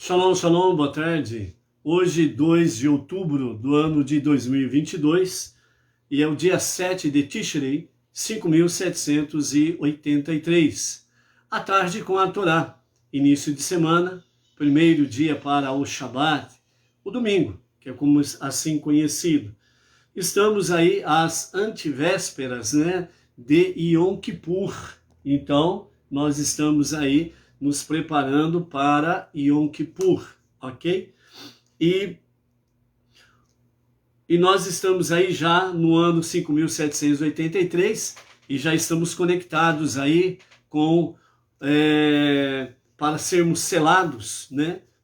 Shalom, shalom, boa tarde. Hoje, 2 de outubro do ano de 2022, e é o dia 7 de Tishrei, 5783. À tarde com a Torá, início de semana, primeiro dia para o Shabat, o domingo, que é como assim conhecido. Estamos aí às antevésperas, de Yom Kippur. Então, nós estamos aí nos preparando para Yom Kippur, ok? E nós estamos aí já no ano 5783 e já estamos conectados aí com para sermos selados,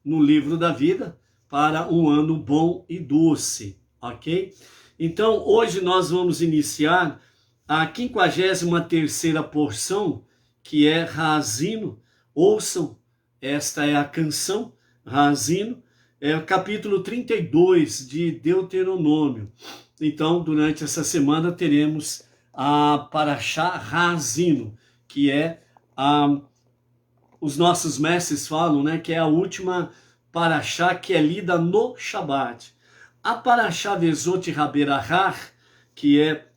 no livro da vida para um ano bom e doce, ok? Então, hoje nós vamos iniciar a 53ª porção, que é Haazinu. Ouçam, esta é a canção, Haazinu, é o capítulo 32 de Deuteronômio. Então, durante essa semana teremos a Parashá Haazinu, que é os nossos mestres falam, que é a última Parashá que é lida no Shabat. A Parashá Vezot Haberachar, que é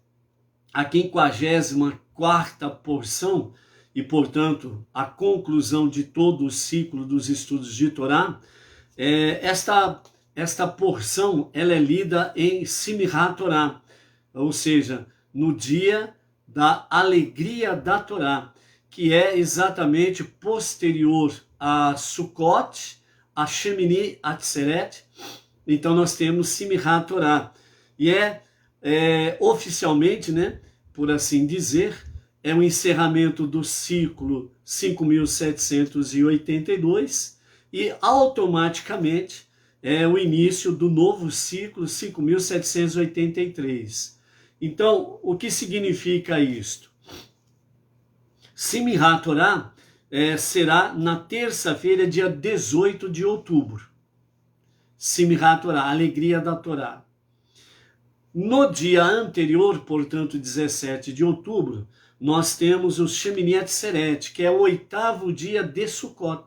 a 54ª porção, e, portanto, a conclusão de todo o ciclo dos estudos de Torá, esta porção ela é lida em Simchat Torá, ou seja, no dia da alegria da Torá, que é exatamente posterior a Sukkot, a Shemini Atzeret. Então nós temos Simchat Torá, e oficialmente, por assim dizer, é o encerramento do ciclo 5782 e automaticamente é o início do novo ciclo 5783. Então, o que significa isto? Simchat Torá será na terça-feira, dia 18 de outubro. Simchat Torá, alegria da Torá. No dia anterior, portanto, 17 de outubro, nós temos o Shemini Atzeret, que é o 8º dia de Sukkot,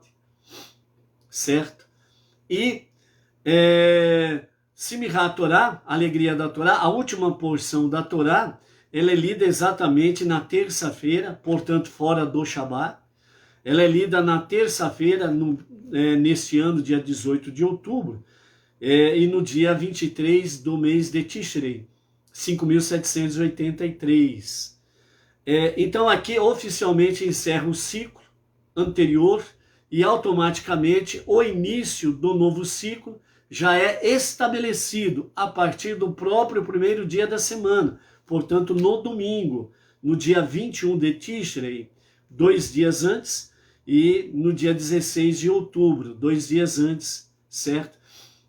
certo? E Simchat Torá, alegria da Torá, a última porção da Torá, ela é lida exatamente na terça-feira, portanto, fora do Shabat. Ela é lida na terça-feira, neste ano, dia 18 de outubro, e no dia 23 do mês de Tishrei, 5783. Então aqui oficialmente encerra o ciclo anterior e automaticamente o início do novo ciclo já é estabelecido a partir do próprio primeiro dia da semana, portanto no domingo, no dia 21 de Tishrei, 2 dias antes, e no dia 16 de outubro, 2 dias antes, certo?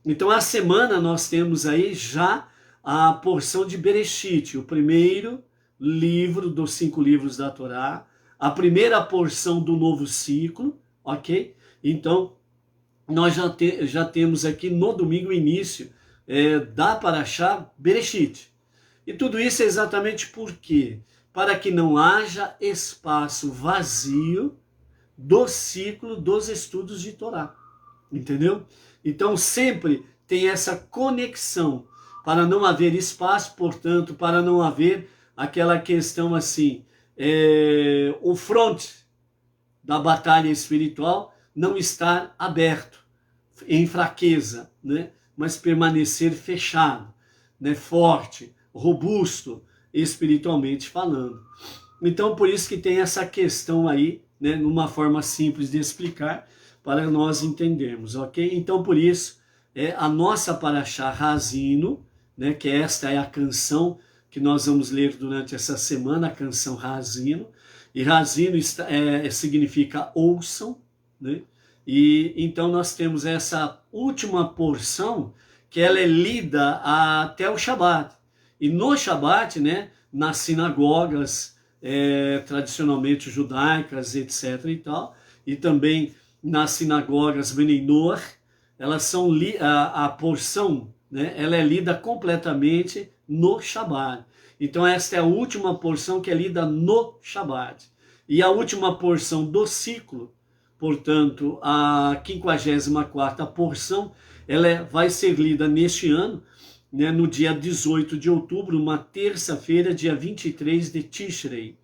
Então a semana nós temos aí já a porção de Bereshit, o primeiro livro dos 5 livros da Torá, a primeira porção do novo ciclo, ok? Então, nós já temos aqui no domingo o início da Parashá Bereshit. E tudo isso é exatamente por quê? Para que não haja espaço vazio do ciclo dos estudos de Torá, entendeu? Então, sempre tem essa conexão, para não haver espaço, portanto, para não haver aquela questão assim, o fronte da batalha espiritual não estar aberto, em fraqueza, mas permanecer fechado, forte, robusto, espiritualmente falando. Então, por isso que tem essa questão aí, numa forma simples de explicar, para nós entendermos, ok? Então, por isso, a nossa Parashá Haazinu, que esta é a canção que nós vamos ler durante essa semana, a canção Haazinu, e Haazinu significa ouçam, e então nós temos essa última porção que ela é lida até o Shabat, e no Shabat, nas sinagogas tradicionalmente judaicas, etc. e tal, e também nas sinagogas Bnei Noach, elas são a porção, ela é lida completamente no Shabat. Então esta é a última porção que é lida no Shabat. E a última porção do ciclo portanto, a 54ª porção, vai ser lida neste ano, né, no dia 18 de outubro, uma terça-feira, dia 23 de Tishrei.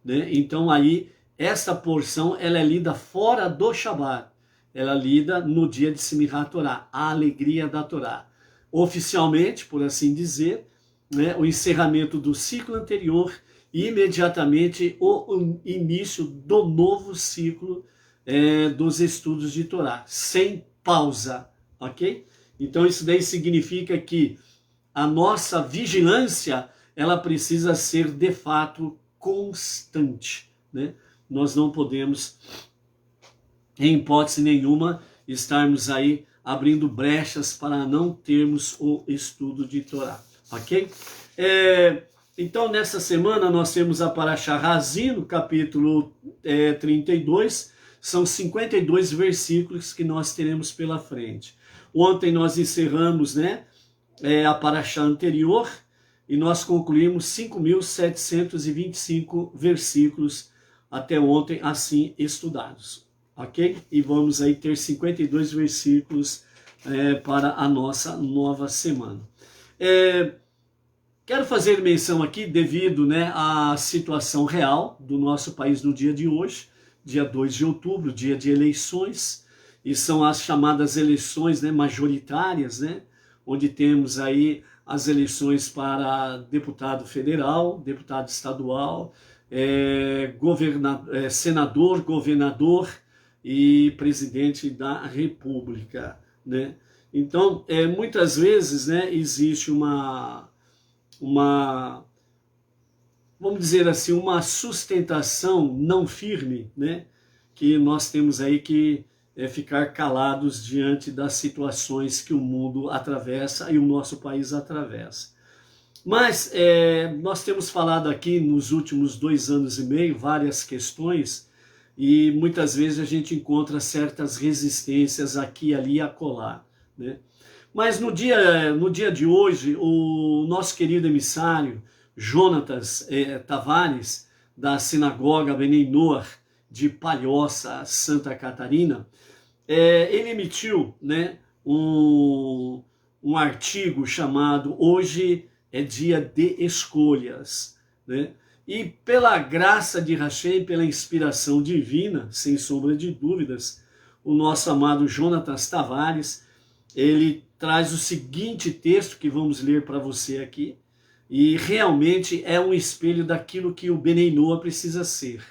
Né? Então aí, essa porção ela é lida fora do Shabat. Ela é lida no dia de Simchat Torah, a alegria da Torá. Oficialmente, por assim dizer, né, o encerramento do ciclo anterior e imediatamente o início do novo ciclo dos estudos de Torá, sem pausa, ok? Então isso daí significa que a nossa vigilância, ela precisa ser de fato constante, né? Nós não podemos, em hipótese nenhuma, estarmos aí abrindo brechas para não termos o estudo de Torá, ok? Então, nessa semana, nós temos a Parashá Hazino, capítulo 32, são 52 versículos que nós teremos pela frente. Ontem nós encerramos, né, a Parashá anterior e nós concluímos 5.725 versículos até ontem, assim estudados, ok? E vamos aí ter 52 versículos para a nossa nova semana. Quero fazer menção aqui, devido, né, à situação real do nosso país no dia de hoje, dia 2 de outubro, dia de eleições, e são as chamadas eleições, né, majoritárias, né, onde temos aí as eleições para deputado federal, deputado estadual, senador, governador e presidente da República, né? Então, muitas vezes, né, existe vamos dizer assim, uma sustentação não firme, né, que nós temos aí que ficar calados diante das situações que o mundo atravessa e o nosso país atravessa. Mas nós temos falado aqui nos últimos 2 anos e meio várias questões e muitas vezes a gente encontra certas resistências aqui, ali e acolá, né? Mas no dia de hoje, o nosso querido emissário, Jonatas Tavares, da Sinagoga Bnei Noach de Palhoça, Santa Catarina, ele emitiu, né, um artigo chamado Hoje é Dia de Escolhas, né? E pela graça de Hashem, pela inspiração divina, sem sombra de dúvidas, o nosso amado Jonatas Tavares, ele traz o seguinte texto que vamos ler para você aqui, e realmente é um espelho daquilo que o Bnei Noach precisa ser,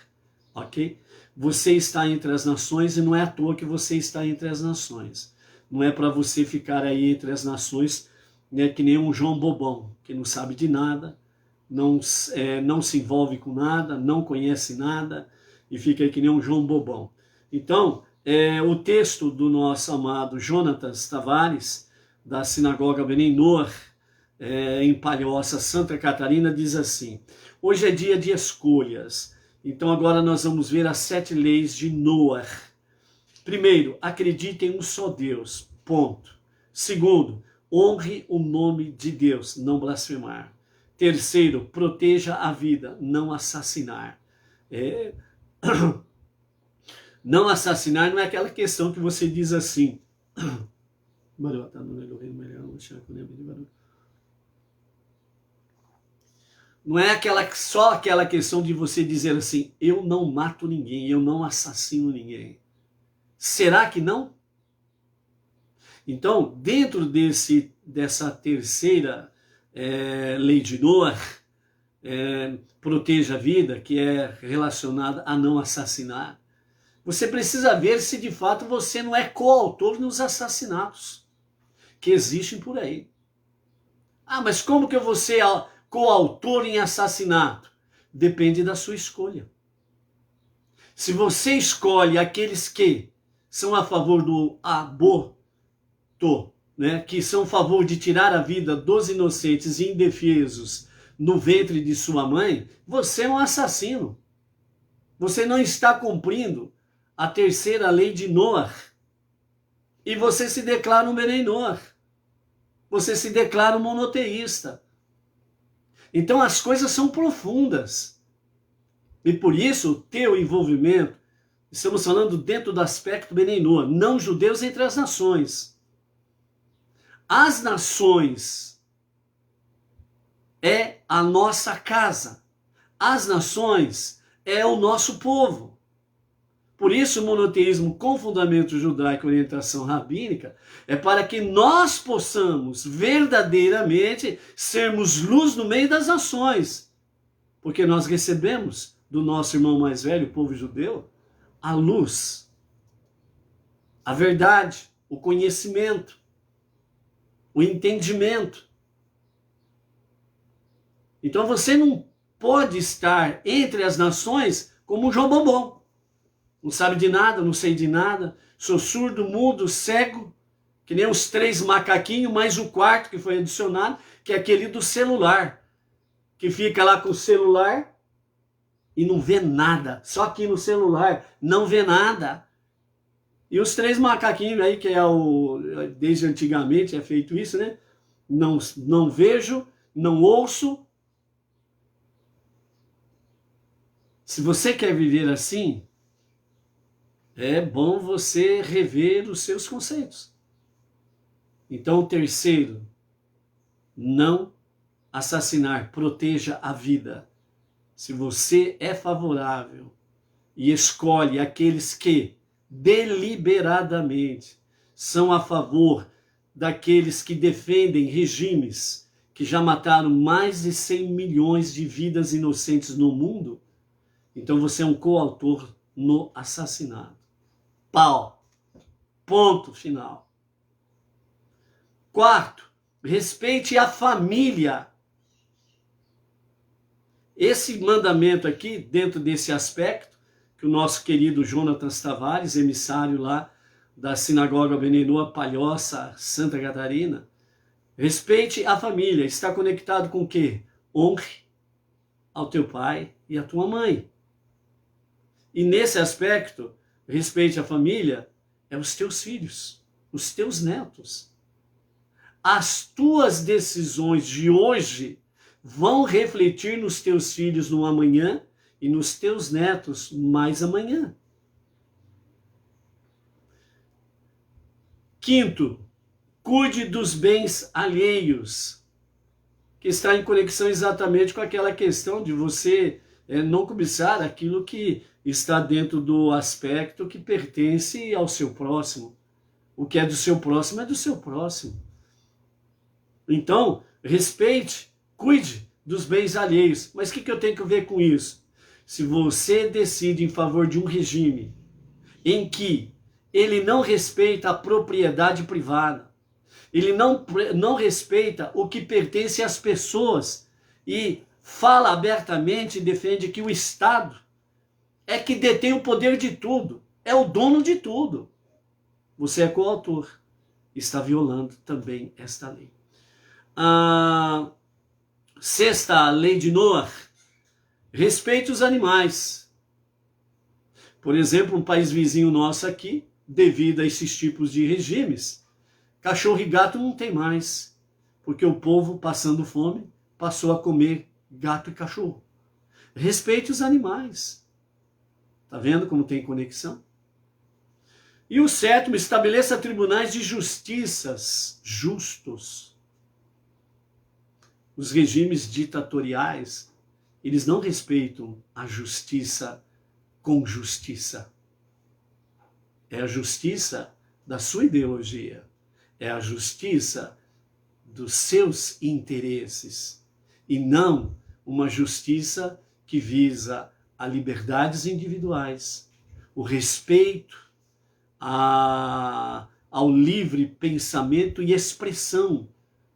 ok? Você está entre as nações e não é à toa que você está entre as nações. Não é para você ficar aí entre as nações, né, que nem um João Bobão, que não sabe de nada, não se envolve com nada, não conhece nada, e fica aí que nem um João Bobão. Então, o texto do nosso amado Jonatas Tavares, da Sinagoga Bnei Noach, em Palhoça, Santa Catarina, diz assim: hoje é dia de escolhas. Então agora nós vamos ver as 7 leis de Noach. Primeiro, acredite em um só Deus, ponto. Segundo, honre o nome de Deus, não blasfemar. Terceiro, proteja a vida, não assassinar. Não assassinar não é aquela questão que você diz assim. Não é só aquela questão de você dizer assim, eu não mato ninguém, eu não assassino ninguém. Será que não? Então, dentro dessa terceira lei de Noach, proteja a vida, que é relacionada a não assassinar, você precisa ver se de fato você não é coautor nos assassinatos que existem por aí. Ah, mas como que eu vou ser coautor em assassinato? Depende da sua escolha. Se você escolhe aqueles que são a favor do aborto, né, que são a favor de tirar a vida dos inocentes e indefesos no ventre de sua mãe, você é um assassino. Você não está cumprindo a terceira lei de Noach. E você se declara um Bnei Noach. Você se declara um monoteísta. Então as coisas são profundas. E por isso o teu envolvimento Estamos falando dentro do aspecto Benei Noach, não judeus entre as nações. As nações é a nossa casa. As nações é o nosso povo. Por isso o monoteísmo com fundamento judaico e orientação rabínica é para que nós possamos verdadeiramente sermos luz no meio das nações. Porque nós recebemos do nosso irmão mais velho, o povo judeu, a luz, a verdade, o conhecimento, o entendimento. Então você não pode estar entre as nações como um João Bombom. Não sabe de nada, não sei de nada, sou surdo, mudo, cego, que nem os 3 macaquinhos, mais o quarto que foi adicionado, que é aquele do celular, que fica lá com o celular e não vê nada, só aqui no celular, não vê nada. E os 3 macaquinhos aí, que desde antigamente é feito isso, né? Não vejo, não ouço. Se você quer viver assim, é bom você rever os seus conceitos. Então, o terceiro, não assassinar, proteja a vida. Se você é favorável e escolhe aqueles que deliberadamente são a favor daqueles que defendem regimes que já mataram mais de 100 milhões de vidas inocentes no mundo, então você é um coautor no assassinato. Pau. Ponto final. 4, respeite a família. Esse mandamento aqui, dentro desse aspecto, que o nosso querido Jonatas Tavares, emissário lá da Sinagoga Benei Noach, Palhoça, Santa Catarina, respeite a família. Está conectado com o quê? Honre ao teu pai e à tua mãe. E nesse aspecto, respeite a família, é os teus filhos, os teus netos. As tuas decisões de hoje vão refletir nos teus filhos no amanhã e nos teus netos mais amanhã. 5, cuide dos bens alheios, que está em conexão exatamente com aquela questão de você não cobiçar aquilo que está dentro do aspecto que pertence ao seu próximo. O que é do seu próximo é do seu próximo. Então, respeite, cuide dos bens alheios. Mas o que eu tenho que ver com isso? Se você decide em favor de um regime em que ele não respeita a propriedade privada, ele não respeita o que pertence às pessoas e fala abertamente e defende que o Estado é que detém o poder de tudo, é o dono de tudo. Você é coautor, está violando também esta lei. 6, a lei de Noach, respeite os animais. Por exemplo, um país vizinho nosso aqui, devido a esses tipos de regimes, cachorro e gato não tem mais, porque o povo, passando fome, passou a comer gato e cachorro. Respeite os animais. Está vendo como tem conexão? E o 7, estabeleça tribunais de justiças justos. Os regimes ditatoriais, eles não respeitam a justiça com justiça. É a justiça da sua ideologia. É a justiça dos seus interesses. E não uma justiça que visa a liberdades individuais, o respeito ao livre pensamento e expressão,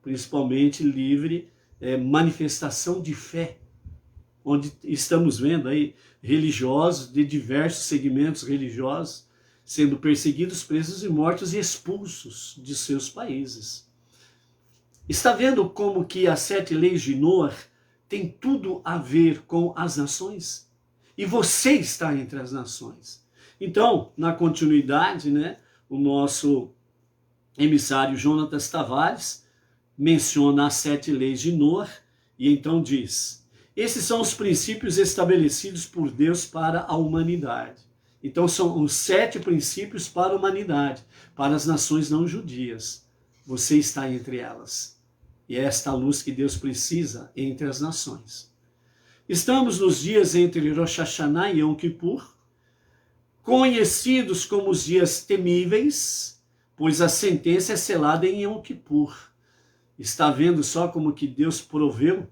principalmente livre manifestação de fé, onde estamos vendo aí religiosos de diversos segmentos religiosos sendo perseguidos, presos e mortos e expulsos de seus países. Está vendo como que as 7 leis de Noach tem tudo a ver com as nações? E você está entre as nações. Então, na continuidade, o nosso emissário Jonatas Tavares menciona as 7 leis de Noach e então diz: esses são os princípios estabelecidos por Deus para a humanidade. Então são os 7 princípios para a humanidade, para as nações não judias. Você está entre elas. E é esta luz que Deus precisa entre as nações. Estamos nos dias entre Rosh Hashanah e Yom Kippur, conhecidos como os dias temíveis, pois a sentença é selada em Yom Kippur. Está vendo só como que Deus proveu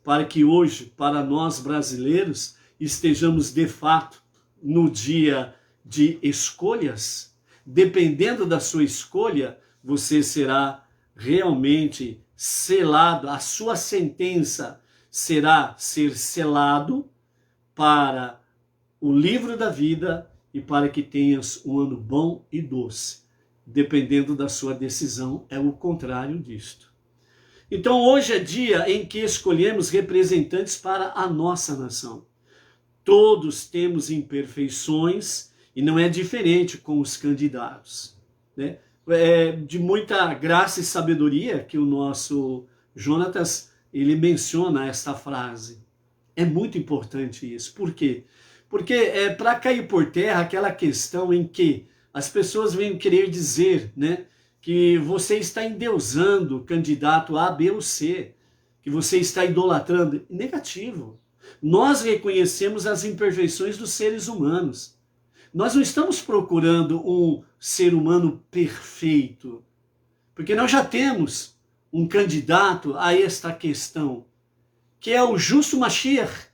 para que hoje, para nós brasileiros, estejamos de fato no dia de escolhas? Dependendo da sua escolha, você será realmente selado, a sua sentença será ser selado para o livro da vida e para que tenhas um ano bom e doce. Dependendo da sua decisão, é o contrário disto. Então hoje é dia em que escolhemos representantes para a nossa nação. Todos temos imperfeições e não é diferente com os candidatos, né? É de muita graça e sabedoria que o nosso Jonatas, ele menciona esta frase. É muito importante isso. Por quê? Porque é para cair por terra aquela questão em que as pessoas vêm querer dizer, né, que você está endeusando o candidato A, B ou C, que você está idolatrando. Negativo. Nós reconhecemos as imperfeições dos seres humanos. Nós não estamos procurando um ser humano perfeito, porque nós já temos um candidato a esta questão, que é o justo Mashiach,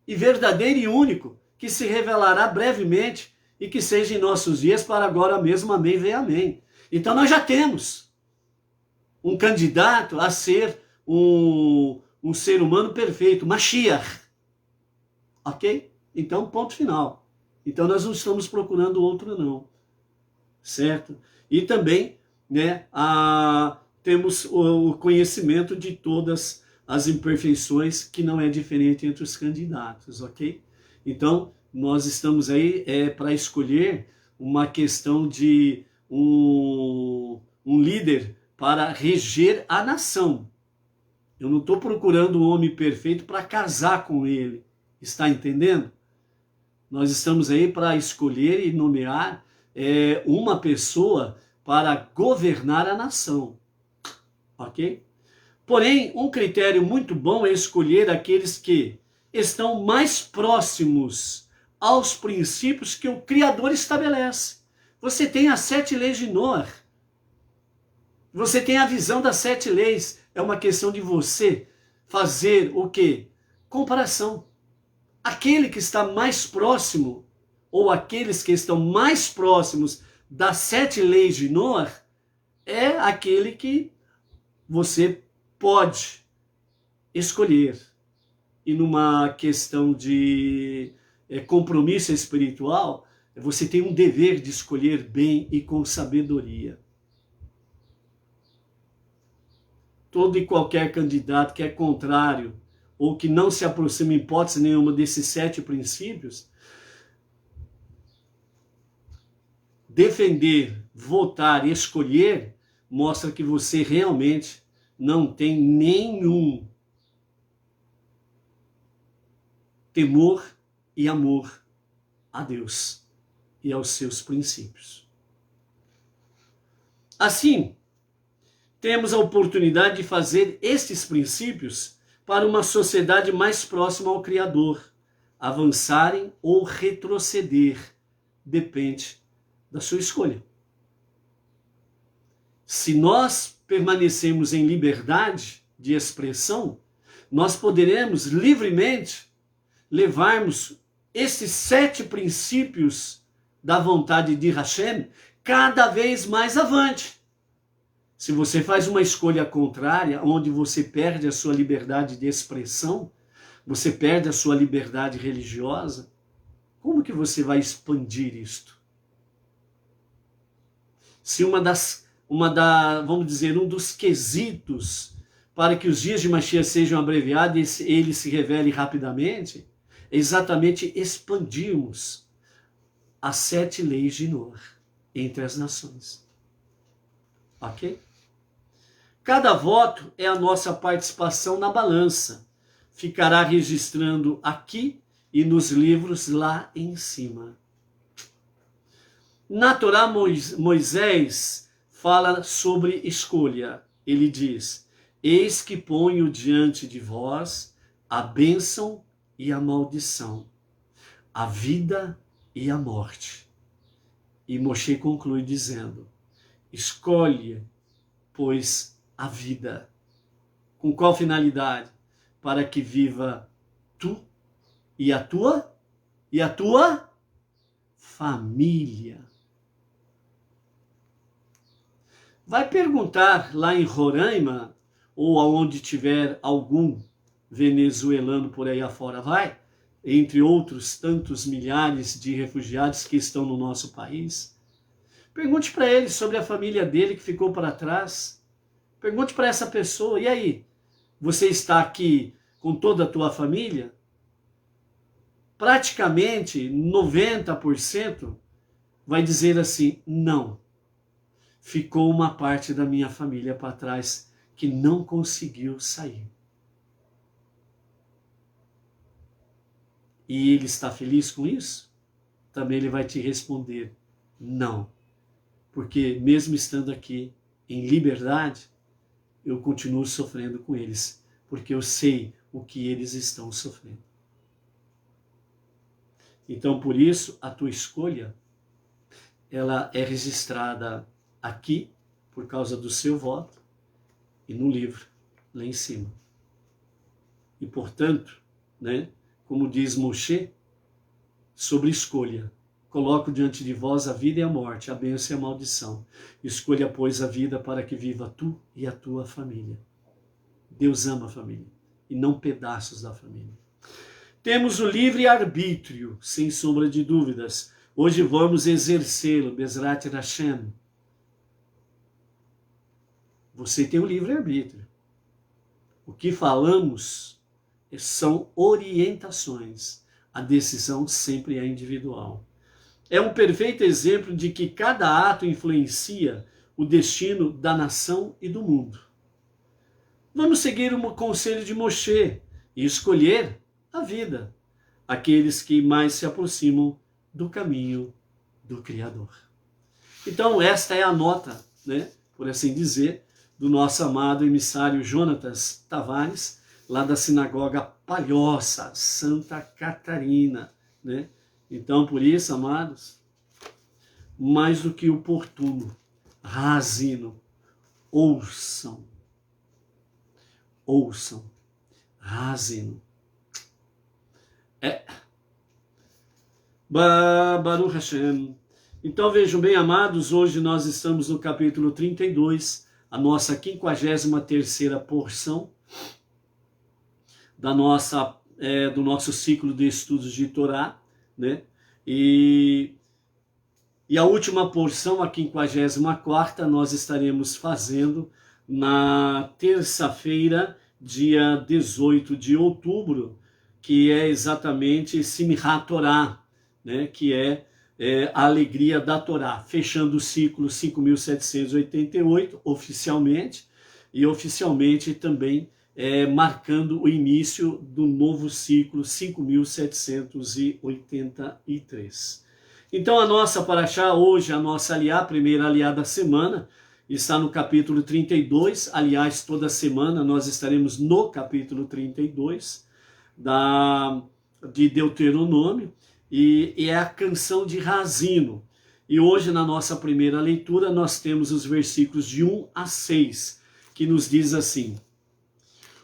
e verdadeiro e único, que se revelará brevemente e que seja em nossos dias para agora mesmo, amém, vem amém. Então nós já temos um candidato a ser um ser humano perfeito, Mashiach. Ok? Então, ponto final. Então nós não estamos procurando outro não, certo? E também, né, temos o conhecimento de todas as imperfeições, que não é diferente entre os candidatos, ok? Então, nós estamos aí para escolher uma questão de um líder para reger a nação. Eu não estou procurando um homem perfeito para casar com ele, está entendendo? Nós estamos aí para escolher e nomear uma pessoa para governar a nação, ok? Porém, um critério muito bom é escolher aqueles que estão mais próximos aos princípios que o Criador estabelece. Você tem as 7 leis de Noé. Você tem a visão das 7 leis. É uma questão de você fazer o quê? Comparação. Aquele que está mais próximo, ou aqueles que estão mais próximos das 7 leis de Noé, é aquele que você pode escolher. E numa questão de compromisso espiritual, você tem um dever de escolher bem e com sabedoria. Todo e qualquer candidato que é contrário ou que não se aproxima em hipótese nenhuma desses 7 princípios, defender, votar e escolher mostra que você realmente não tem nenhum temor e amor a Deus e aos seus princípios. Assim, temos a oportunidade de fazer estes princípios para uma sociedade mais próxima ao Criador, avançarem ou retroceder, depende da sua escolha. Se nós permanecemos em liberdade de expressão, nós poderemos livremente levarmos esses 7 princípios da vontade de Hashem cada vez mais avante. Se você faz uma escolha contrária, onde você perde a sua liberdade de expressão, você perde a sua liberdade religiosa, como que você vai expandir isto? Se vamos dizer, um dos quesitos para que os dias de Mashiach sejam abreviados e ele se revele rapidamente, é exatamente expandirmos as 7 leis de Noé entre as nações. Ok? Cada voto é a nossa participação na balança. Ficará registrando aqui e nos livros lá em cima. Na Torá, Moisés fala sobre escolha. Ele diz: eis que ponho diante de vós a bênção e a maldição, a vida e a morte. E Moshe conclui dizendo: escolhe, pois, a vida. Com qual finalidade? Para que viva tu e a tua família. Vai perguntar lá em Roraima, ou aonde tiver algum venezuelano por aí afora, vai, entre outros tantos milhares de refugiados que estão no nosso país. Pergunte para ele sobre a família dele que ficou para trás. Pergunte para essa pessoa: e aí, você está aqui com toda a tua família? Praticamente 90% vai dizer assim: não. Ficou uma parte da minha família para trás que não conseguiu sair. E ele está feliz com isso? Também ele vai te responder: não. Porque mesmo estando aqui em liberdade, eu continuo sofrendo com eles, porque eu sei o que eles estão sofrendo. Então, por isso, a tua escolha, ela é registrada aqui, por causa do seu voto, e no livro, lá em cima. E, portanto, né, como diz Moshe, sobre escolha: coloco diante de vós a vida e a morte, a bênção e a maldição. Escolha, pois, a vida para que viva tu e a tua família. Deus ama a família, e não pedaços da família. Temos o livre-arbítrio, sem sombra de dúvidas. Hoje vamos exercê-lo, Bezrat Hashem. Você tem o livre-arbítrio. O que falamos são orientações. A decisão sempre é individual. É um perfeito exemplo de que cada ato influencia o destino da nação e do mundo. Vamos seguir o conselho de Moshe e escolher a vida, aqueles que mais se aproximam do caminho do Criador. Então esta é a nota, né, por assim dizer, do nosso amado emissário Jonatas Tavares, lá da Sinagoga Palhoça, Santa Catarina, né? Então, por isso, amados, mais do que oportuno, razino, ouçam, razino. Baruch Hashem. Então, vejam bem, amados, hoje nós estamos no capítulo 32, a nossa 53ª porção da do nosso ciclo de estudos de Torá, né? E a última porção, a 54ª, nós estaremos fazendo na terça-feira, dia 18 de outubro, que é exatamente Simchat Torá, né? Que é a alegria da Torá, fechando o ciclo 5.788 oficialmente, e oficialmente também marcando o início do novo ciclo 5.783. Então a nossa paraxá hoje, a nossa aliá, a primeira aliá da semana, está no capítulo 32, aliás, toda semana nós estaremos no capítulo 32 de Deuteronômio, e é a canção de Razino. E hoje, na nossa primeira leitura, nós temos os versículos de 1 a 6, que nos diz assim: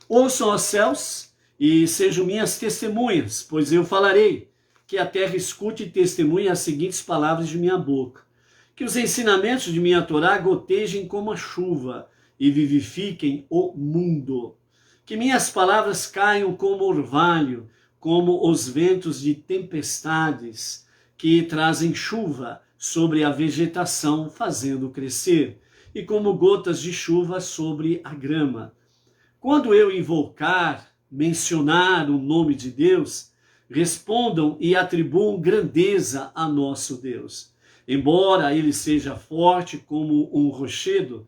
ouçam os céus e sejam minhas testemunhas, pois eu falarei, que a terra escute e testemunhe as seguintes palavras de minha boca. Que os ensinamentos de minha Torá gotejem como a chuva e vivifiquem o mundo. Que minhas palavras caiam como orvalho, como os ventos de tempestades que trazem chuva sobre a vegetação, fazendo crescer, e como gotas de chuva sobre a grama. Quando eu invocar, mencionar o nome de Deus, respondam e atribuam grandeza a nosso Deus. Embora ele seja forte como um rochedo,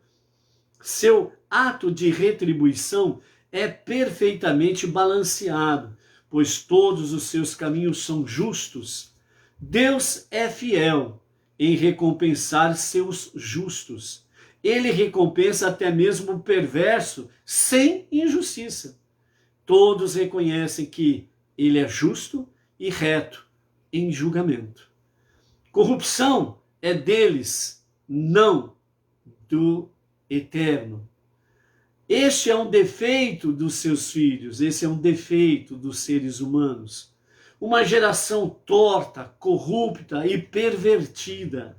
seu ato de retribuição é perfeitamente balanceado, pois todos os seus caminhos são justos. Deus é fiel em recompensar seus justos. Ele recompensa até mesmo o perverso sem injustiça. Todos reconhecem que ele é justo e reto em julgamento. Corrupção é deles, não do Eterno. Este é um defeito dos seus filhos, esse é um defeito dos seres humanos. Uma geração torta, corrupta e pervertida.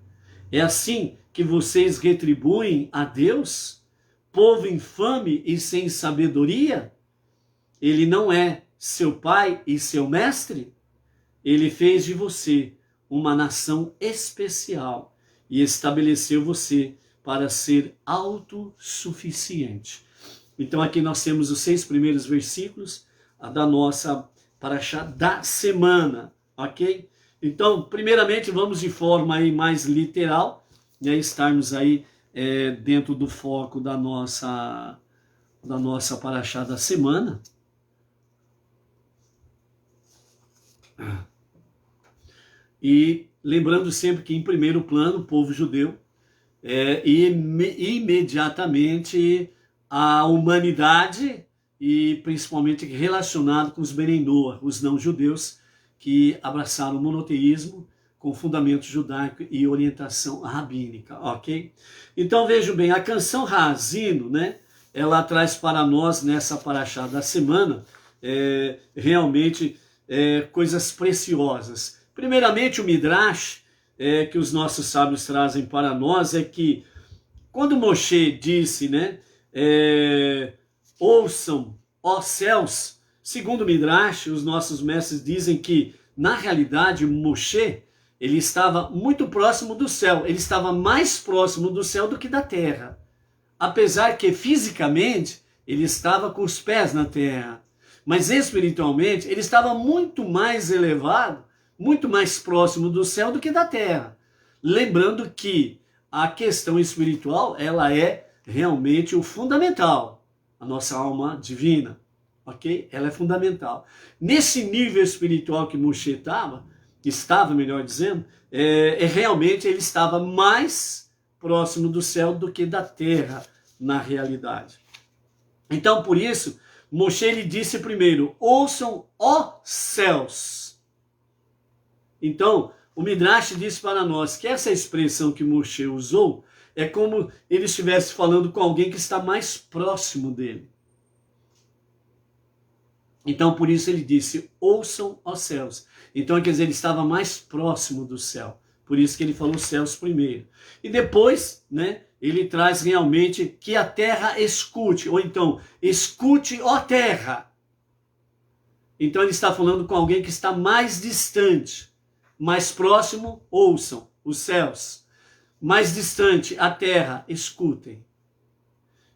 É assim que vocês retribuem a Deus? Povo infame e sem sabedoria? Ele não é seu pai e seu mestre? Ele fez de você uma nação especial e estabeleceu você para ser autossuficiente. Então aqui nós temos os 6 primeiros versículos da nossa paraxá da semana, ok? Então, primeiramente, vamos de forma aí mais literal, né, estarmos aí dentro do foco da nossa paraxá da semana. E lembrando sempre que em primeiro plano, o povo judeu, e imediatamente a humanidade, e principalmente relacionado com os Benendoa, os não-judeus, que abraçaram o monoteísmo com fundamento judaico e orientação rabínica, ok? Então vejam bem, a canção Haazino, né, ela traz para nós nessa paraxá da semana realmente coisas preciosas. Primeiramente o Midrash, que os nossos sábios trazem para nós, é que quando Moshe disse, né, ouçam, ó céus, segundo o Midrash, os nossos mestres dizem que, na realidade, Moshe, ele estava muito próximo do céu, ele estava mais próximo do céu do que da terra. Apesar que, fisicamente, ele estava com os pés na terra, mas espiritualmente, ele estava muito mais elevado, muito mais próximo do céu do que da terra. Lembrando que a questão espiritual, ela é realmente o fundamental, a nossa alma divina, ok? Ela é fundamental. Nesse nível espiritual que Moshe estava, melhor dizendo, realmente ele estava mais próximo do céu do que da terra, na realidade. Então, por isso, Moshe ele disse primeiro, ouçam, ó céus. Então, o Midrash diz para nós que essa expressão que Moshe usou é como ele estivesse falando com alguém que está mais próximo dele. Então, por isso ele disse, ouçam, ó céus. Então, quer dizer, ele estava mais próximo do céu. Por isso que ele falou céus primeiro. E depois, né, ele traz realmente que a terra escute. Ou então, escute, ó terra. Então, ele está falando com alguém que está mais distante. Mais próximo, ouçam, os céus. Mais distante, a terra, escutem.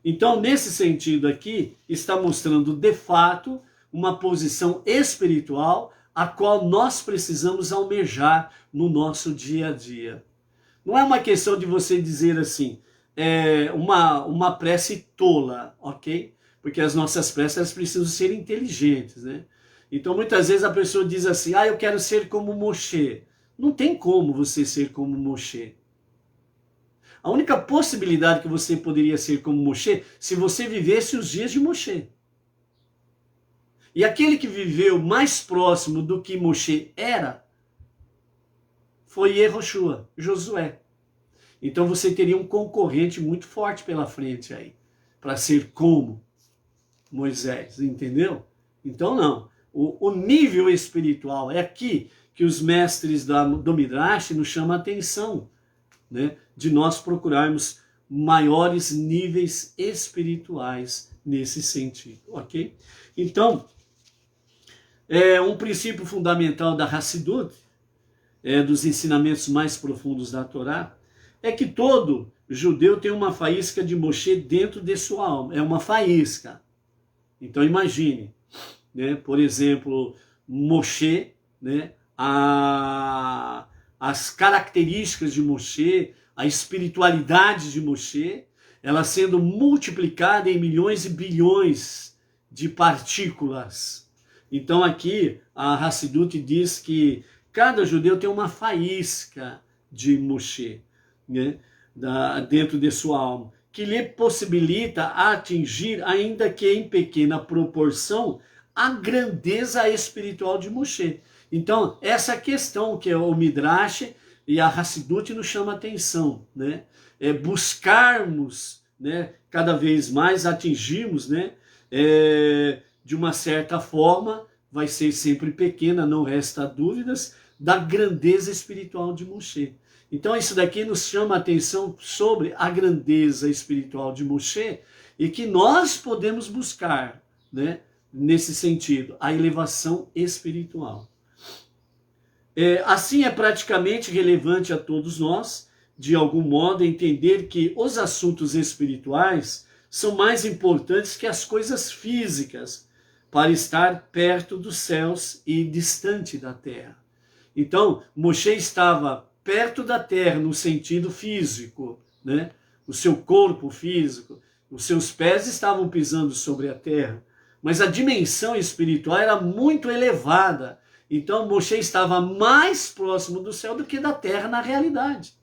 Então, nesse sentido aqui, está mostrando de fato uma posição espiritual a qual nós precisamos almejar no nosso dia a dia. Não é uma questão de você dizer assim, uma prece tola, ok? Porque as nossas preces elas precisam ser inteligentes, né? Então muitas vezes a pessoa diz assim, eu quero ser como Moshe. Não tem como você ser como Moshe. A única possibilidade que você poderia ser como Moshe, se você vivesse os dias de Moshe. E aquele que viveu mais próximo do que Moshe era, foi Yehoshua, Josué. Então você teria um concorrente muito forte pela frente aí, para ser como Moisés, entendeu? Então não, o nível espiritual é aqui que os mestres do Midrash nos chamam a atenção, né? De nós procurarmos maiores níveis espirituais nesse sentido, ok? Então, um princípio fundamental da Hassidut, dos ensinamentos mais profundos da Torá, é que todo judeu tem uma faísca de Moshe dentro de sua alma. É uma faísca. Então imagine, né, por exemplo, Moshe, né, as características de Moshe, a espiritualidade de Moshe, ela sendo multiplicada em milhões e bilhões de partículas. Então aqui a Hassidut diz que cada judeu tem uma faísca de Moshe, né? Dentro de sua alma, que lhe possibilita atingir, ainda que em pequena proporção, a grandeza espiritual de Moshe. Então, essa questão que o Midrash e a Hassidut nos chama a atenção, né? É buscarmos, né, cada vez mais atingirmos, né, de uma certa forma, vai ser sempre pequena, não resta dúvidas, da grandeza espiritual de Moshe. Então isso daqui nos chama a atenção sobre a grandeza espiritual de Moshe e que nós podemos buscar, né, nesse sentido, a elevação espiritual. Assim é praticamente relevante a todos nós, de algum modo, entender que os assuntos espirituais são mais importantes que as coisas físicas, para estar perto dos céus e distante da terra. Então, Moshe estava perto da terra no sentido físico, né? O seu corpo físico, os seus pés estavam pisando sobre a terra, mas a dimensão espiritual era muito elevada. Então, Moshe estava mais próximo do céu do que da terra na realidade.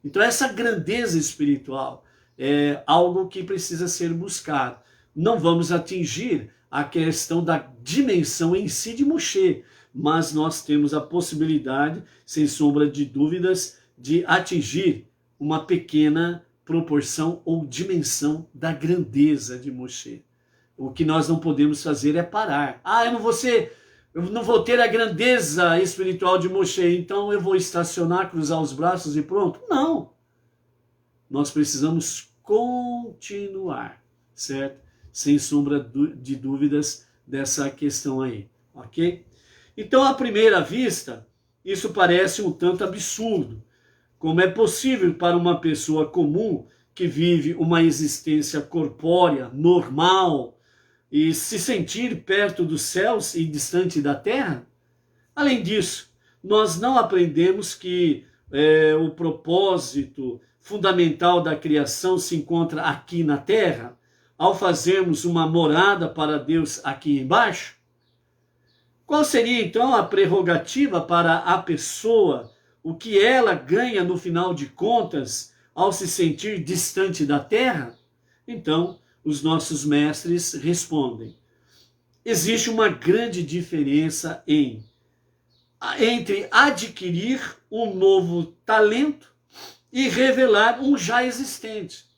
Então, essa grandeza espiritual é algo que precisa ser buscado. Não vamos atingir a questão da dimensão em si de Moshe, mas nós temos a possibilidade, sem sombra de dúvidas, de atingir uma pequena proporção ou dimensão da grandeza de Moshe. O que nós não podemos fazer é parar. Eu não vou ter a grandeza espiritual de Moshe, então eu vou estacionar, cruzar os braços e pronto. Não. Nós precisamos continuar, certo? Sem sombra de dúvidas dessa questão aí, ok? Então, à primeira vista, isso parece um tanto absurdo. Como é possível para uma pessoa comum que vive uma existência corpórea, normal, e se sentir perto dos céus e distante da terra? Além disso, nós não aprendemos que o propósito fundamental da criação se encontra aqui na terra, ao fazermos uma morada para Deus aqui embaixo? Qual seria então a prerrogativa para a pessoa, o que ela ganha no final de contas ao se sentir distante da terra? Então, os nossos mestres respondem: existe uma grande diferença entre adquirir um novo talento e revelar um já existente.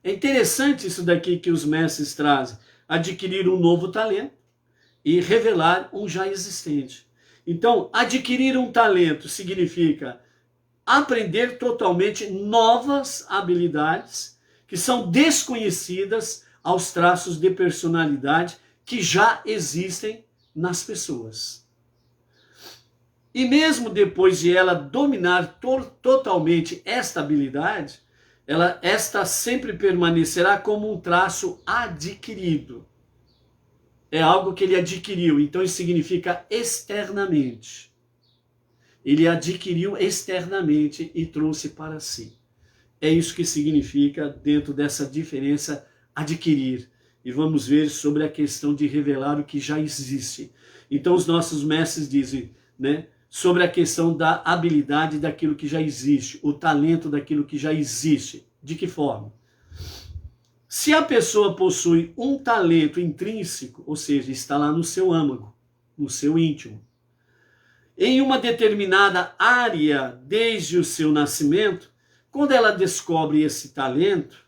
É interessante isso daqui que os mestres trazem: adquirir um novo talento e revelar um já existente. Então, adquirir um talento significa aprender totalmente novas habilidades que são desconhecidas aos traços de personalidade que já existem nas pessoas. E mesmo depois de ela dominar totalmente esta habilidade, esta sempre permanecerá como um traço adquirido. É algo que ele adquiriu, então isso significa externamente. Ele adquiriu externamente e trouxe para si. É isso que significa dentro dessa diferença adquirir. E vamos ver sobre a questão de revelar o que já existe. Então os nossos mestres dizem, né, sobre a questão da habilidade daquilo que já existe, o talento daquilo que já existe. De que forma? Se a pessoa possui um talento intrínseco, ou seja, está lá no seu âmago, no seu íntimo, em uma determinada área desde o seu nascimento, quando ela descobre esse talento,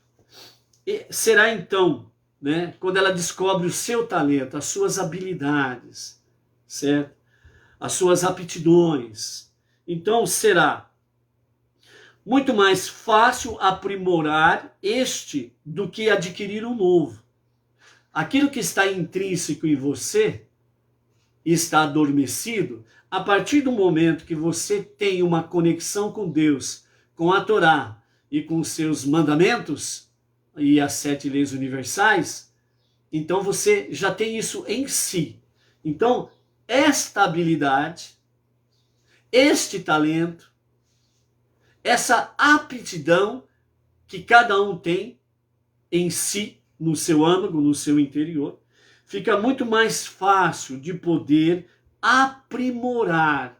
será então, né, quando ela descobre o seu talento, as suas habilidades, certo? As suas aptidões, então será muito mais fácil aprimorar este do que adquirir um novo. Aquilo que está intrínseco em você está adormecido. A partir do momento que você tem uma conexão com Deus, com a Torá e com os seus mandamentos e as 7 leis universais, então você já tem isso em si. Então, esta habilidade, este talento, essa aptidão que cada um tem em si, no seu âmago, no seu interior, fica muito mais fácil de poder aprimorar,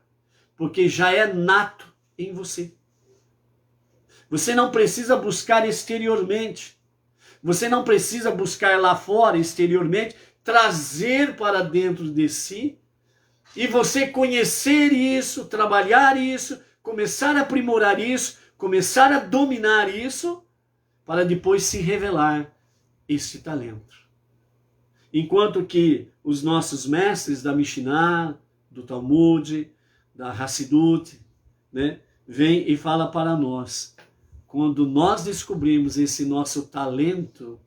porque já é nato em você. Você não precisa buscar exteriormente. Você não precisa buscar lá fora, exteriormente, trazer para dentro de si e você conhecer isso, trabalhar isso, começar a aprimorar isso, começar a dominar isso, para depois se revelar esse talento. Enquanto que os nossos mestres da Mishnah, do Talmud, da Hassidut, né, vêm e falam para nós, quando nós descobrimos esse nosso talento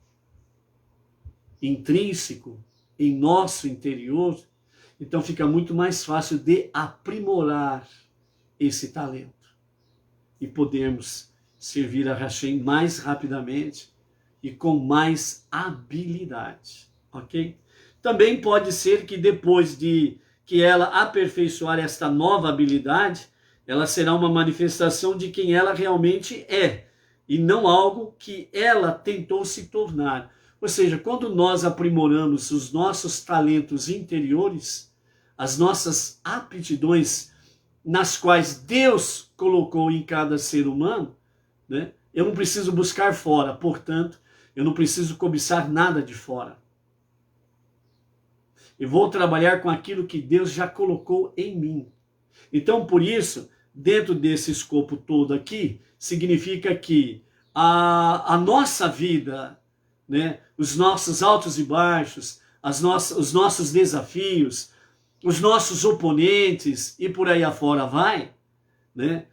intrínseco em nosso interior, então fica muito mais fácil de aprimorar esse talento e podermos servir a Hashem mais rapidamente e com mais habilidade, ok? Também pode ser que depois de que ela aperfeiçoar esta nova habilidade, ela será uma manifestação de quem ela realmente é, e não algo que ela tentou se tornar. Ou seja, quando nós aprimoramos os nossos talentos interiores, as nossas aptidões nas quais Deus colocou em cada ser humano, né? Eu não preciso buscar fora, portanto, eu não preciso cobiçar nada de fora. Eu vou trabalhar com aquilo que Deus já colocou em mim. Então, por isso, dentro desse escopo todo aqui, significa que a nossa vida, né, os nossos altos e baixos, os nossos desafios, os nossos oponentes e por aí afora vai, né,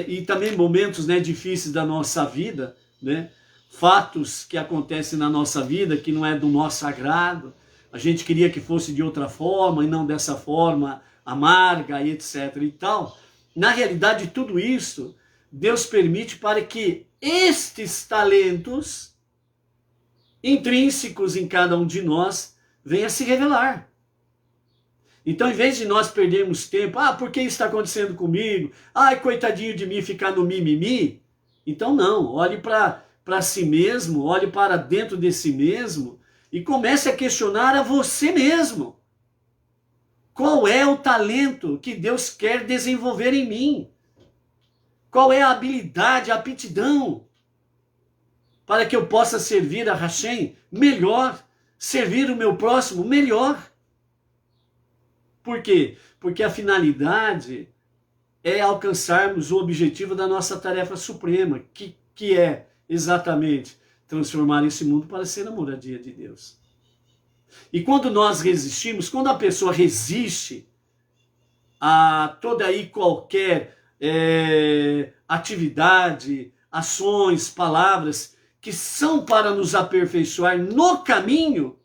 e também momentos, né, difíceis da nossa vida, né, fatos que acontecem na nossa vida que não é do nosso agrado, a gente queria que fosse de outra forma e não dessa forma amarga e etc e tal. Na realidade, tudo isso Deus permite para que estes talentos intrínsecos em cada um de nós venham a se revelar. Então, em vez de nós perdermos tempo, por que isso está acontecendo comigo? Ai, coitadinho de mim ficar no mimimi. Então não, olhe para si mesmo, olhe para dentro de si mesmo e comece a questionar a você mesmo. Qual é o talento que Deus quer desenvolver em mim? Qual é a habilidade, a aptidão para que eu possa servir a Hashem melhor, servir o meu próximo melhor? Por quê? Porque a finalidade é alcançarmos o objetivo da nossa tarefa suprema, que é exatamente transformar esse mundo para ser a moradia de Deus. E quando nós resistimos, quando a pessoa resiste a toda aí qualquer atividade, ações, palavras que são para nos aperfeiçoar no caminho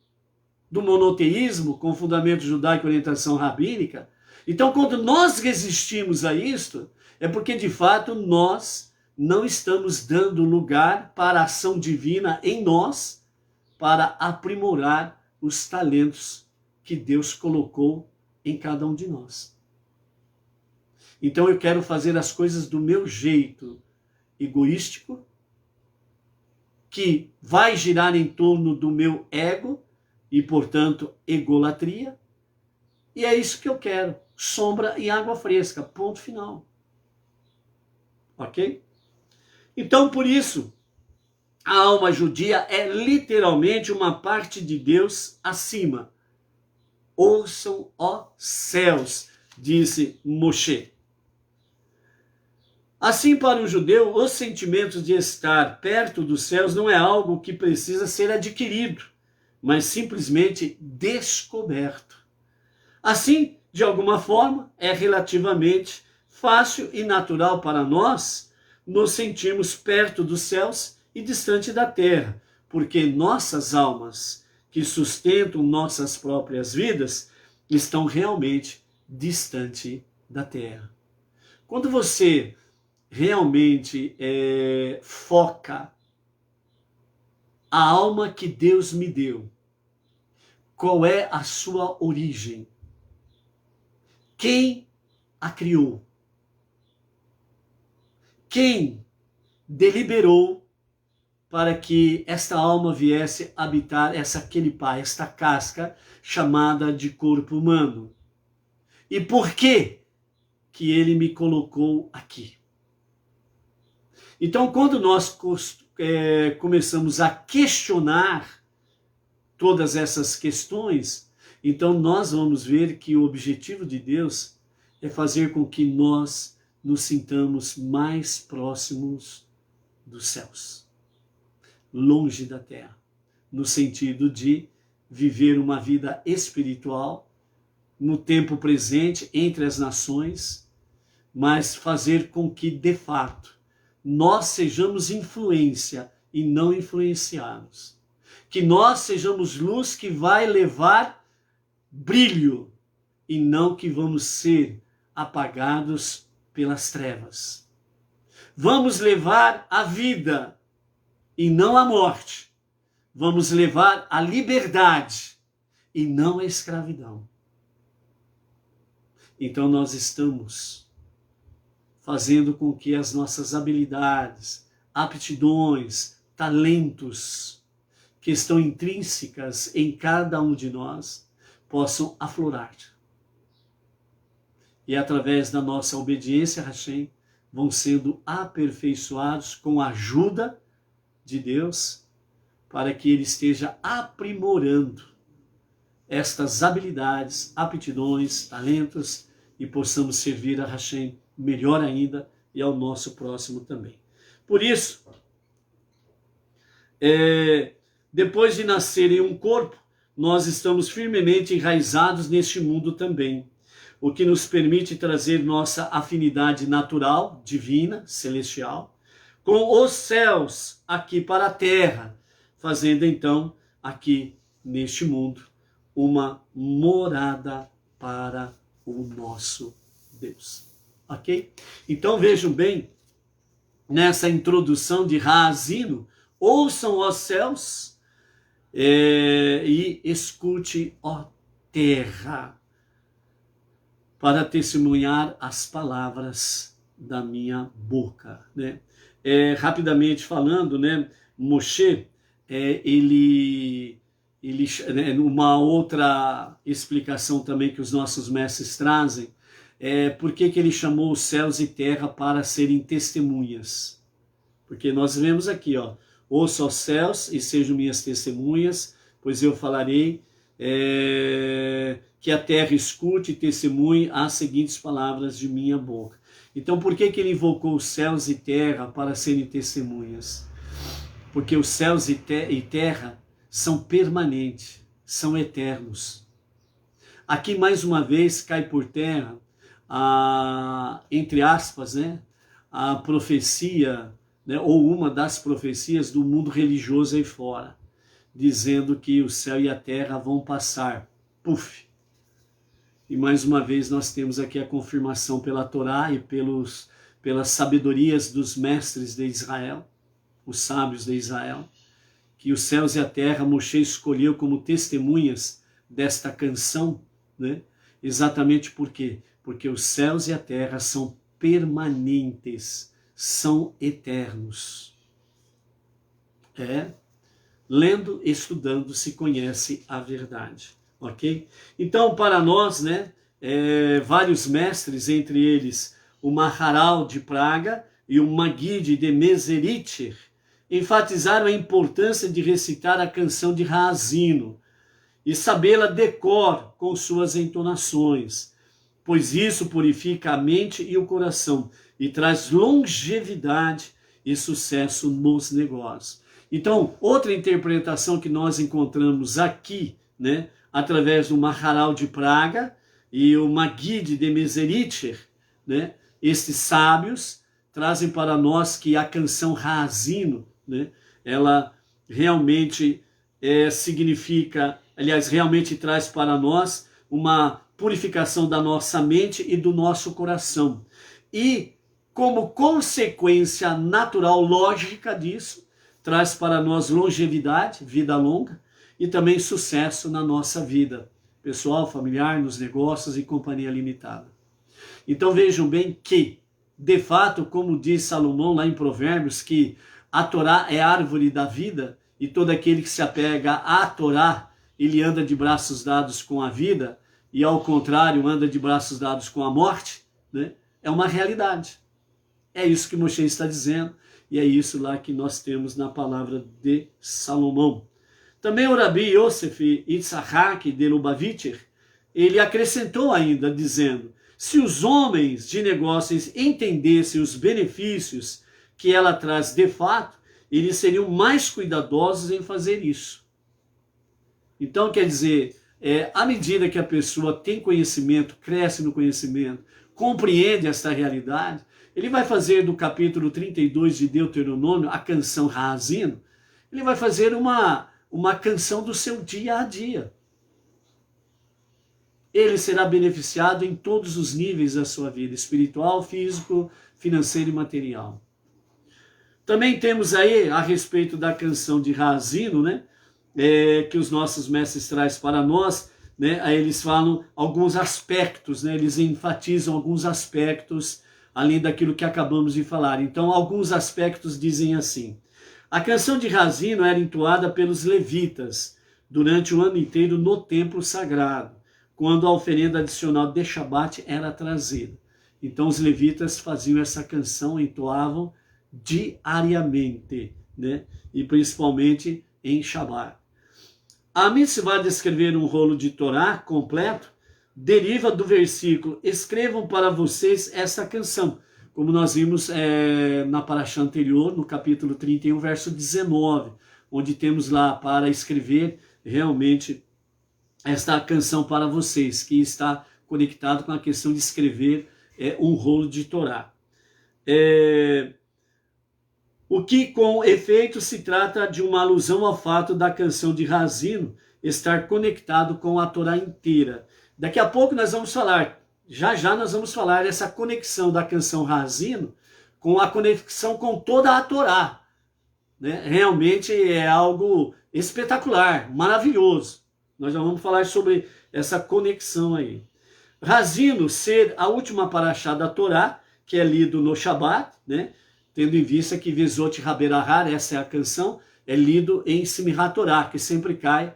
do monoteísmo com fundamento judaico e orientação rabínica, então quando nós resistimos a isto, é porque de fato nós não estamos dando lugar para a ação divina em nós, para aprimorar os talentos que Deus colocou em cada um de nós. Então eu quero fazer as coisas do meu jeito egoístico, que vai girar em torno do meu ego e, portanto, egolatria. E é isso que eu quero. Sombra e água fresca. Ponto final. Ok? Então, por isso, a alma judia é literalmente uma parte de Deus acima. Ouçam, ó céus, disse Moshe. Assim, para o judeu, os sentimentos de estar perto dos céus não é algo que precisa ser adquirido, mas simplesmente descoberto. Assim, de alguma forma, é relativamente fácil e natural para nós nos sentirmos perto dos céus e distante da terra, porque nossas almas, que sustentam nossas próprias vidas, estão realmente distante da terra. Quando você realmente foca a alma que Deus me deu, qual é a sua origem? Quem a criou? Quem deliberou para que esta alma viesse habitar essa kelipá, esta casca chamada de corpo humano? E por que que ele me colocou aqui. Então, quando nós começamos a questionar todas essas questões, então nós vamos ver que o objetivo de Deus é fazer com que nós nos sintamos mais próximos dos céus, longe da terra, no sentido de viver uma vida espiritual no tempo presente entre as nações, mas fazer com que, de fato, nós sejamos influência e não influenciados. Que nós sejamos luz que vai levar brilho e não que vamos ser apagados pelas trevas. Vamos levar a vida e não a morte. Vamos levar a liberdade e não a escravidão. Então nós estamos fazendo com que as nossas habilidades, aptidões, talentos que estão intrínsecas em cada um de nós possam aflorar. E através da nossa obediência a Hashem, vão sendo aperfeiçoados com a ajuda de Deus, para que Ele esteja aprimorando estas habilidades, aptidões, talentos, e possamos servir a Hashem melhor ainda e ao nosso próximo também. Por isso, depois de nascer em um corpo, nós estamos firmemente enraizados neste mundo também, o que nos permite trazer nossa afinidade natural, divina, celestial, com os céus aqui para a terra, fazendo então aqui neste mundo uma morada para o nosso Deus. Ok? Então vejam bem, nessa introdução de Haazino, ouçam os céus e escute, ó terra, para testemunhar as palavras da minha boca, né? Rapidamente falando, né, Moshe, uma outra explicação também que os nossos mestres trazem, por que ele chamou os céus e terra para serem testemunhas? Porque nós vemos aqui, ó, ouça os céus e sejam minhas testemunhas, pois eu falarei, que a terra escute e testemunhe as seguintes palavras de minha boca. Então, por que ele invocou os céus e terra para serem testemunhas? Porque os céus e terra são permanentes, são eternos. Aqui, mais uma vez, cai por terra, entre aspas, né, a profecia, né, ou uma das profecias do mundo religioso aí fora, dizendo que o céu e a terra vão passar. Puf! E mais uma vez nós temos aqui a confirmação pela Torá e pelas sabedorias dos mestres de Israel, os sábios de Israel, que os céus e a terra Moshe escolheu como testemunhas desta canção, né? Exatamente por quê? Porque os céus e a terra são permanentes, são eternos. Lendo, estudando, se conhece a verdade. Ok? Então, para nós, né, vários mestres, entre eles o Maharal de Praga e o Maguid de Mezerich, enfatizaram a importância de recitar a canção de Haazino e sabê-la de cor com suas entonações, pois isso purifica a mente e o coração e traz longevidade e sucesso nos negócios. Então, outra interpretação que nós encontramos aqui, né, através do Maharal de Praga e o Maguid de Mezerich, né, estes sábios trazem para nós que a canção Haazino, né, ela realmente significa, aliás, realmente traz para nós uma purificação da nossa mente e do nosso coração. E, como consequência natural, lógica disso, traz para nós longevidade, vida longa, e também sucesso na nossa vida pessoal, familiar, nos negócios e companhia limitada. Então vejam bem que, de fato, como diz Salomão lá em Provérbios, que a Torá é a árvore da vida e todo aquele que se apega à Torá, ele anda de braços dados com a vida e ao contrário anda de braços dados com a morte, né? é uma realidade. É isso que Moshe está dizendo, e é isso lá que nós temos na palavra de Salomão. Também o Rabi Yosef Yitzhak de Lubavitcher, ele acrescentou ainda, dizendo: se os homens de negócios entendessem os benefícios que ela traz de fato, eles seriam mais cuidadosos em fazer isso. Então, quer dizer, à medida que a pessoa tem conhecimento, cresce no conhecimento, compreende esta realidade, ele vai fazer do capítulo 32 de Deuteronômio, a canção Haazino, ele vai fazer uma canção do seu dia a dia. Ele será beneficiado em todos os níveis da sua vida, espiritual, físico, financeiro e material. Também temos aí, a respeito da canção de Haazino, né, que os nossos mestres trazem para nós, né, aí eles falam alguns aspectos, né, eles enfatizam alguns aspectos, além daquilo que acabamos de falar. Então, alguns aspectos dizem assim: a canção de Haazino era entoada pelos levitas durante o ano inteiro no templo sagrado, quando a oferenda adicional de Shabat era trazida. Então, os levitas faziam essa canção, entoavam diariamente, né? E principalmente em Shabat. A mitzvah de escrever um rolo de Torá completo deriva do versículo: escrevam para vocês essa canção, como nós vimos na paraxá anterior, no capítulo 31, verso 19, onde temos lá para escrever realmente esta canção para vocês, que está conectado com a questão de escrever um rolo de Torá. O que, com efeito, se trata de uma alusão ao fato da canção de Haazino estar conectado com a Torá inteira. Daqui a pouco nós vamos falar, já nós vamos falar essa conexão da canção Haazino com a conexão com toda a Torá, né? Realmente é algo espetacular, maravilhoso. Nós já vamos falar sobre essa conexão aí. Haazino ser a última paraxá da Torá, que é lido no Shabat, né? Tendo em vista que Vezot Haberahar, essa é a canção, é lido em Simchat Torá, que sempre cai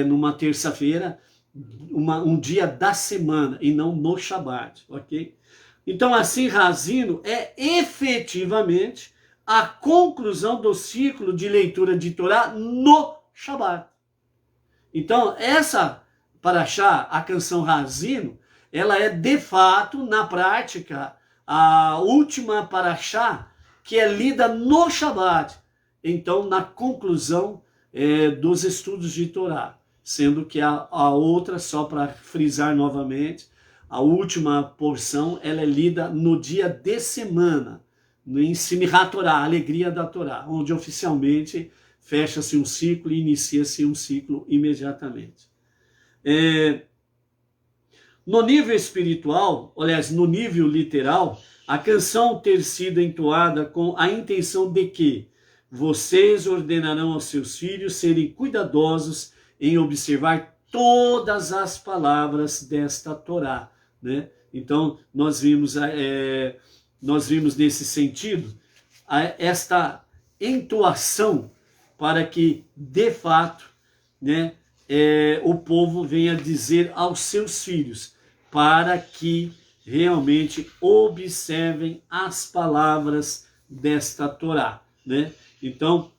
numa terça-feira, um dia da semana, e não no Shabat, ok? Então, assim, Haazino é efetivamente a conclusão do ciclo de leitura de Torá no Shabat. Então, essa paraxá, a canção Haazino, ela é de fato, na prática, a última paraxá que é lida no Shabat. Então, na conclusão dos estudos de Torá, sendo que a outra, só para frisar novamente, a última porção, ela é lida no dia de semana, em Simchat Torá, a alegria da Torá, onde oficialmente fecha-se um ciclo e inicia-se um ciclo imediatamente. No nível espiritual, aliás, no nível literal, a canção ter sido entoada com a intenção de que vocês ordenarão aos seus filhos serem cuidadosos em observar todas as palavras desta Torá, né? Então, nós vimos nesse sentido esta entoação para que, de fato, né, o povo venha dizer aos seus filhos, para que realmente observem as palavras desta Torá, né? Então,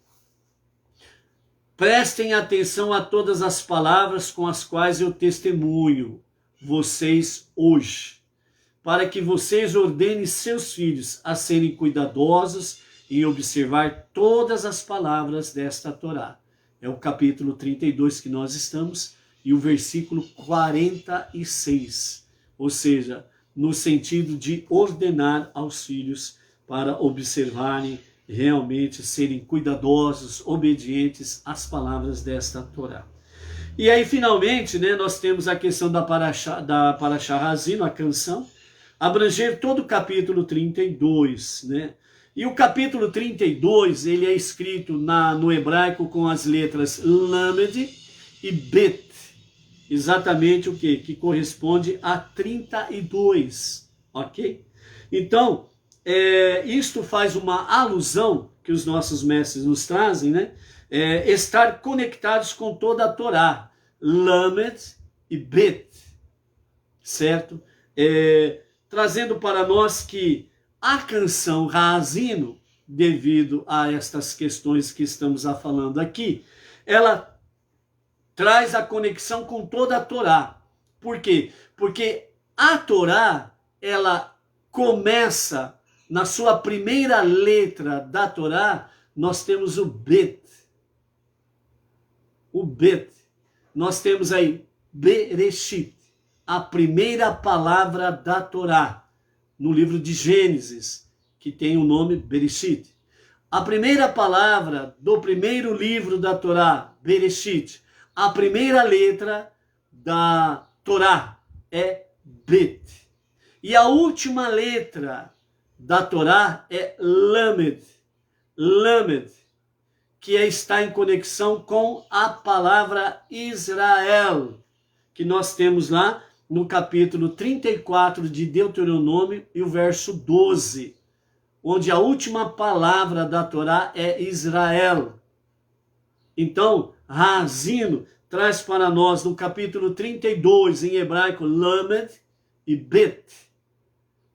prestem atenção a todas as palavras com as quais eu testemunho vocês hoje, para que vocês ordenem seus filhos a serem cuidadosos em observar todas as palavras desta Torá. É o capítulo 32 que nós estamos e o versículo 46, ou seja, no sentido de ordenar aos filhos para observarem, realmente serem cuidadosos, obedientes às palavras desta Torá. E aí, finalmente, né, nós temos a questão da paraxá Haazino, a canção, abranger todo o capítulo 32, né? E o capítulo 32, ele é escrito no hebraico com as letras Lamed e Bet, exatamente o quê? Que corresponde a 32, ok? Então, isto faz uma alusão que os nossos mestres nos trazem, né? Estar conectados com toda a Torá, Lamed e Bet, certo? trazendo para nós que a canção Haazinu, devido a estas questões que estamos falando aqui, ela traz a conexão com toda a Torá. Por quê? Porque a Torá, ela começa, na sua primeira letra da Torá, nós temos o Bet. O Bet. Nós temos aí Bereshit, a primeira palavra da Torá, no livro de Gênesis, que tem o nome Bereshit. A primeira palavra do primeiro livro da Torá, Bereshit, a primeira letra da Torá é Bet. E a última letra da Torá é Lamed. Lamed, que está em conexão com a palavra Israel, que nós temos lá no capítulo 34 de Deuteronômio e o verso 12, onde a última palavra da Torá é Israel. Então, Haazinu traz para nós no capítulo 32, em hebraico, Lamed e Bet.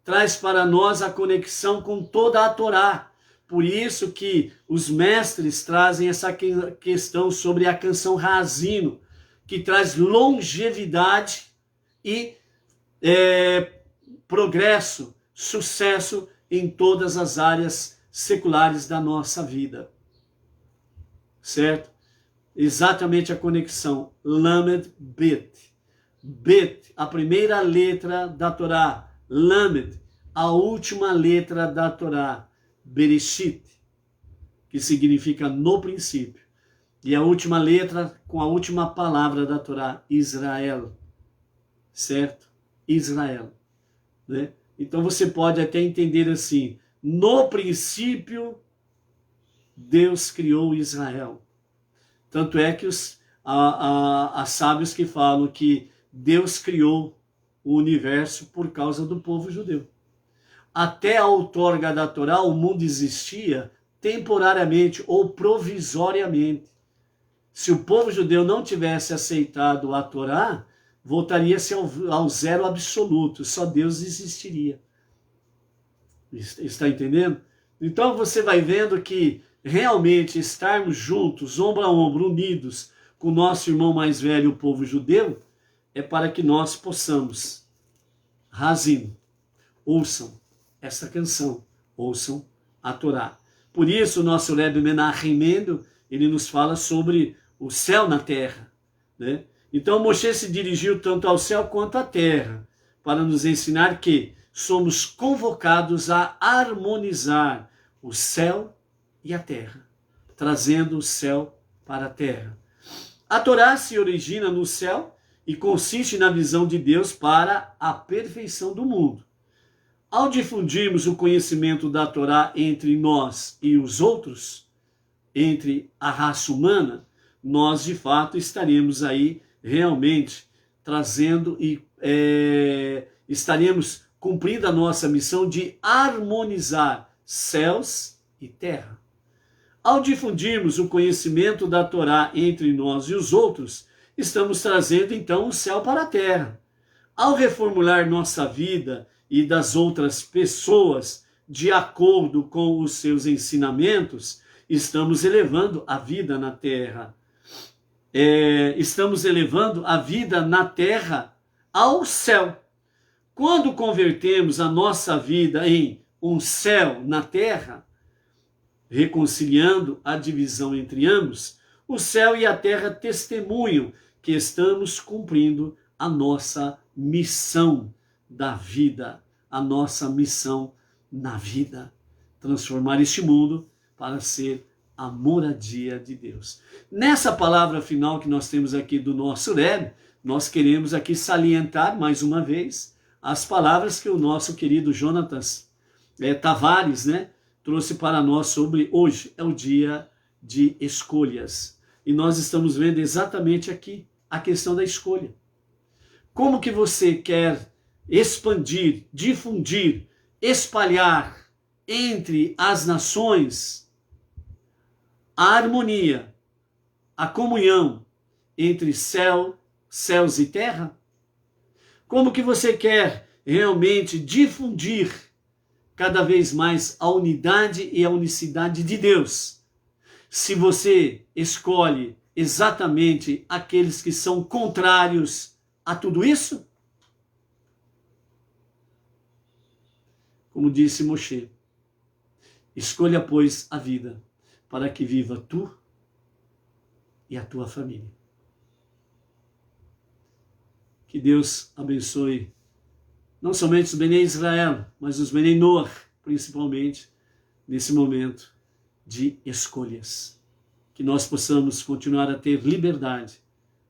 Traz para nós a conexão com toda a Torá. Por isso que os mestres trazem essa questão sobre a canção Haazinu, que traz longevidade e progresso, sucesso em todas as áreas seculares da nossa vida. Certo? Exatamente a conexão. Lamed Bet. Bet, a primeira letra da Torá. Lamed, a última letra da Torá. Bereshit, que significa no princípio. E a última letra com a última palavra da Torá, Israel. Certo? Israel. Né? Então você pode até entender assim, no princípio, Deus criou Israel. Tanto é que há sábios que falam que Deus criou o universo por causa do povo judeu. Até a outorga da Torá, o mundo existia temporariamente ou provisoriamente. Se o povo judeu não tivesse aceitado a Torá, voltaria-se ao zero absoluto, só Deus existiria. Está entendendo? Então você vai vendo que realmente estarmos juntos, ombro a ombro, unidos com o nosso irmão mais velho, o povo judeu, é para que nós possamos, Haazinu, ouçam essa canção, ouçam a Torá. Por isso o nosso Rebbe Menachem Mendel, ele nos fala sobre o céu na terra, né? Então Moshe se dirigiu tanto ao céu quanto à terra, para nos ensinar que somos convocados a harmonizar o céu e a terra, trazendo o céu para a terra. A Torá se origina no céu e consiste na visão de Deus para a perfeição do mundo. Ao difundirmos o conhecimento da Torá entre nós e os outros, entre a raça humana, nós de fato estaremos aí realmente trazendo e estaremos cumprindo a nossa missão de harmonizar céus e terra. Ao difundirmos o conhecimento da Torá entre nós e os outros, estamos trazendo então o céu para a terra. Ao reformular nossa vida e das outras pessoas de acordo com os seus ensinamentos, estamos elevando a vida na terra. Estamos elevando a vida na terra ao céu. Quando convertemos a nossa vida em um céu na terra, reconciliando a divisão entre ambos, o céu e a terra testemunham que estamos cumprindo a nossa missão da vida, a nossa missão na vida, transformar este mundo para ser a moradia de Deus. Nessa palavra final que nós temos aqui do nosso Rebbe, nós queremos aqui salientar mais uma vez as palavras que o nosso querido Jonatas Tavares, né, trouxe para nós sobre hoje é o dia de escolhas. E nós estamos vendo exatamente aqui a questão da escolha. Como que você quer expandir, difundir, espalhar entre as nações a harmonia, a comunhão entre céus e terra? Como que você quer realmente difundir cada vez mais a unidade e a unicidade de Deus. Se você escolhe exatamente aqueles que são contrários a tudo isso, como disse Moshe, escolha, pois, a vida, para que viva tu e a tua família. Que Deus abençoe não somente os Bnei Israel, mas os Bnei Noach, principalmente, nesse momento de escolhas. Que nós possamos continuar a ter liberdade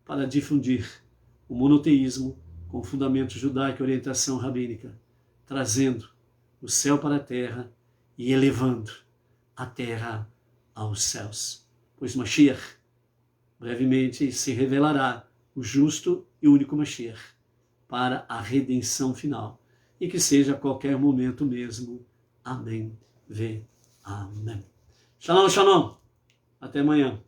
para difundir o monoteísmo com fundamento judaico e orientação rabínica, trazendo o céu para a terra e elevando a terra aos céus. Pois Mashiach brevemente se revelará o justo e único Mashiach para a redenção final. E que seja a qualquer momento mesmo. Amém. Amém. Shalom, shalom. Até amanhã.